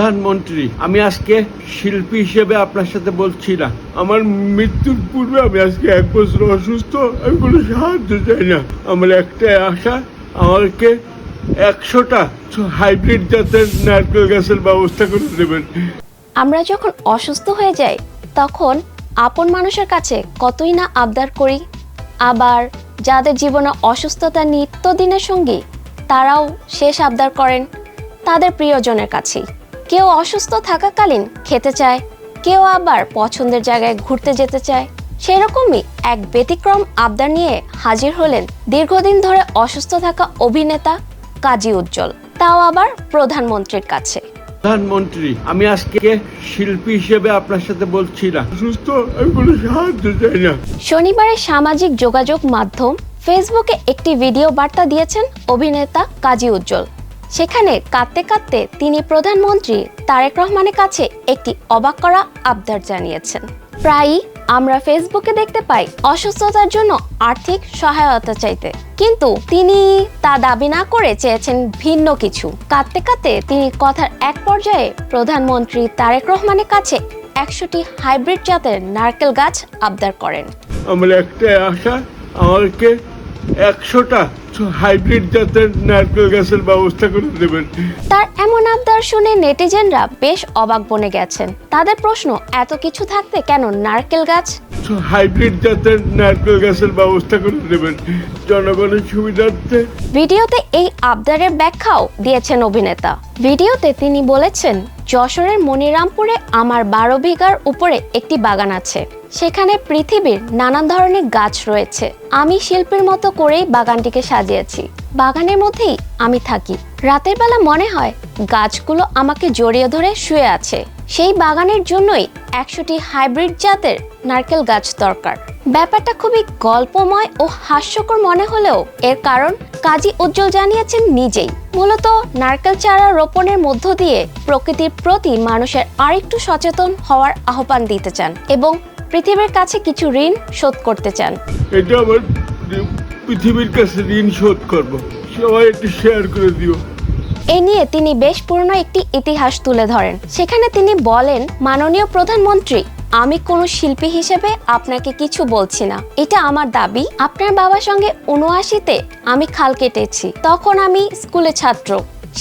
প্রধানমন্ত্রী, আমি আজকে শিল্পী হিসেবে আপনার সাথে বলছি না। আমার মৃত্যুর পূর্বে আমি আজকে 1 বছর অসুস্থ, আমি কোনো সাহায্য চাই না। আমার একটাই আশা, আমাকে 100টা হাইব্রিড জাতের নারকেল গাছের ব্যবস্থা করে দেবেন। আমরা যখন অসুস্থ হয়ে যাই তখন আপন মানুষের কাছে কতই না আবদার করি, আবার যাদের জীবনে অসুস্থতা নিত্যদিনের সঙ্গী তারাও শেষ আবদার করেন তাদের প্রিয়জনের কাছেই। কেউ অসুস্থ থাকাকালীন খেতে চায়, কেউ আবার পছন্দের জায়গায় ঘুরতে যেতে চায়। সেরকমই এক ব্যতিক্রম আবদার নিয়ে হাজির হলেন দীর্ঘদিন ধরে অসুস্থ থাকা অভিনেতা কাজী উজ্জ্বল, তাও আবার প্রধানমন্ত্রীর কাছে। প্রধানমন্ত্রী, আমি আজকে শিল্পী হিসেবে আপনার সাথে বলছি না, সুস্থ, আমি কোনো সাহায্য চাই না। শনিবারে সামাজিক যোগাযোগ মাধ্যম ফেসবুকে একটি ভিডিও বার্তা দিয়েছেন অভিনেতা কাজী উজ্জ্বল। সেখানে কাঁদতে কাঁদতে তিনি প্রধানমন্ত্রী তারেক রহমানের কাছে একটি অবাক করা আবদার জানিয়েছেন। প্রায়ই আমরা ফেসবুকে দেখতে পাই অসুস্থতার জন্য আর্থিক সহায়তা চাইতে, কিন্তু তিনি তা দাবি না করে চেয়েছেন ভিন্ন কিছু। কাঁদতে কাঁদতে তিনি কথার এক পর্যায়ে প্রধানমন্ত্রী তারেক রহমানের কাছে 100টি হাইব্রিড জাতের নারকেল গাছ আবদার করেন। আমার একটাই আশা, আমাকে 100টা হাইব্রিড জাতের নারকেল গাছের ব্যবস্থা করে দেবেন। তার এমন আবদার শুনে নেটিজেনরা বেশ অবাক বনে গেছেন। তাদের প্রশ্ন, এত কিছু থাকতে কেন নারকেল গাছ? হাইব্রিড জাতের নারকেল গাছের ব্যবস্থা করে দেবেন জনগণের সুবিধার্থে। ভিডিওতে এই আবদারের ব্যাখ্যাও দিয়েছেন অভিনেতা। ভিডিওতে তিনি বলেছেন, যশোরের মনিরামপুরে আমার 12 বিঘার উপরে একটি বাগান আছে। সেখানে পৃথিবীর নানান ধরনের গাছ রয়েছে। আমি শিল্পীর মতো করেই বাগানটিকে সাজিয়েছি। বাগানের মধ্যেই আমি থাকি। রাতের বেলা মনে হয় গাছগুলো আমাকে জড়িয়ে ধরে শুয়ে আছে। সেই বাগানের জন্যই 100টি হাইব্রিড জাতের নারকেল গাছ দরকার। ব্যাপারটা খুবই গল্পময় ও হাস্যকর মনে হলেও এর কারণ কাজী উজ্জ্বল জানিয়েছেন নিজেই। মূলত নারকেল চারা রোপণের মধ্য দিয়ে প্রকৃতির প্রতি মানুষের আরেকটু সচেতন হওয়ার আহ্বান দিতে চান এবং পৃথিবীর কাছে কিছু ঋণ শোধ করতে চান। এটা আমার পৃথিবীর কাছে ঋণ শোধ করব, সবাই একটু শেয়ার করে দিও। এ নিয়ে তিনি বেশ পুরনো একটি ইতিহাস তুলে ধরেন। সেখানে তিনি বলেন, মাননীয় প্রধানমন্ত্রী, আমি কোনো শিল্পী হিসেবে আপনাকে কিছু বলছি না। এটা আমার দাবি। আপনার বাবার সঙ্গে 79-তে আমি খাল কেটেছি, তখন আমি স্কুলে ছাত্র।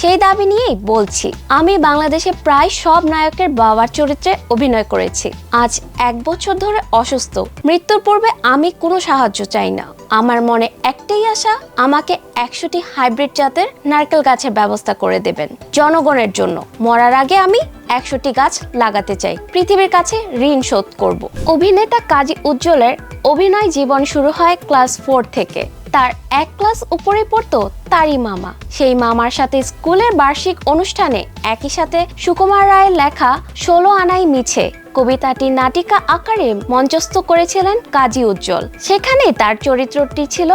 সেই দাবি নিয়েই বলছি। আমি বাংলাদেশে প্রায় সব নায়কের বাবার চরিত্রে অভিনয় করেছি। আজ 1 বছর ধরে অসুস্থ। মৃত্যুর পূর্বে আমি কোনো সাহায্য চাই না। আমার মনে একটাই আশা, আমাকে 100টি হাইব্রিড জাতের নারকেল গাছের ব্যবস্থা করে দেবেন জনগণের জন্য। মরার আগে আমি 100টি গাছ লাগাতে চাই। পৃথিবীর কাছে ঋণ শোধ করব। অভিনেতা কাজী উজ্জ্বলের অভিনয় জীবন শুরু হয় ক্লাস 4 থেকে। তার 1 ক্লাস উপরে পড়তো তারই মামা। সেই মামার সাথে স্কুলের বার্ষিক অনুষ্ঠানে একই সাথে সুকুমার রায়ের লেখা 16 আনাই মিছে কবিতাটি নাটিকা আকারে মঞ্চস্থ করেছিলেন কাজী উজ্জ্বল। সেখানে তার চরিত্রটি ছিল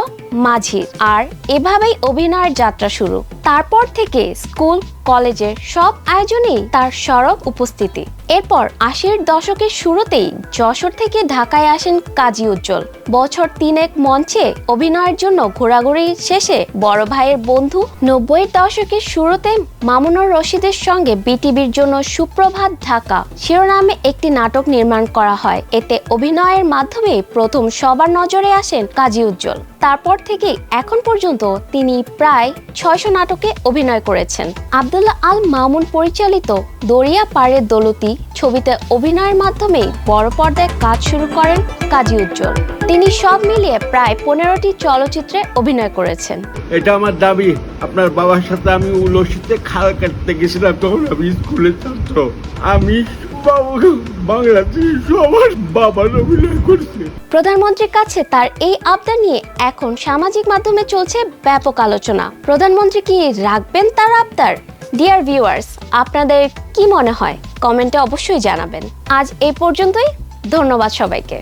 মাঝির। আর এভাবেই অভিনয়ের যাত্রা শুরু। তারপর থেকে স্কুল কলেজের সব আয়োজনেই তার সরব উপস্থিতি। এরপর 80-এর দশকের শুরুতেই যশোর থেকে ঢাকায় আসেন কাজী উজ্জ্বল। বছর 3 মঞ্চে অভিনয়ের জন্য ঘোরাঘুরি শেষে বড় ভাইয়ের বন্ধু। 90-এর দশকের শুরুতে মামুনুর রশিদের সঙ্গে বিটিভির জন্য সুপ্রভাত ঢাকা শিরোনামে একটি নাটক নির্মাণ করা হয়। এতে অভিনয়ের মাধ্যমে প্রথম সবার নজরে আসেন কাজী উজ্জ্বল। তারপর থেকে এখন পর্যন্ত তিনি প্রায় 600 নাটকে অভিনয় করেছেন। আব্দুল্লাহ আল মামুন পরিচালিত দরিয়া পাড়ের দৌলতি ছবিতে অভিনয়ের মাধ্যমে বড় পর্দায় কাজ শুরু করেন কাজী উজ্জ্বল। তিনি সব মিলিয়ে প্রায় 15টি চলচ্চিত্রে অভিনয় করেছেন। এটা আমার দাবি। আপনার বাবার সাথে আমি উলসিতে খাল কাটতে গেছিলাম, তখন আমি স্কুলের ছাত্র। আমি বাংলাদেশের সবার বাবার অভিনয় করছে। প্রধানমন্ত্রীর কাছে তার এই আবদার নিয়ে এখন সামাজিক মাধ্যমে চলছে ব্যাপক আলোচনা। প্রধানমন্ত্রী কি রাখবেন তার আবদার? ডিয়ার ভিউয়ার্স, আপনাদের কি মনে হয় কমেন্টে অবশ্যই জানাবেন। আজ এই পর্যন্তই। ধন্যবাদ সবাইকে।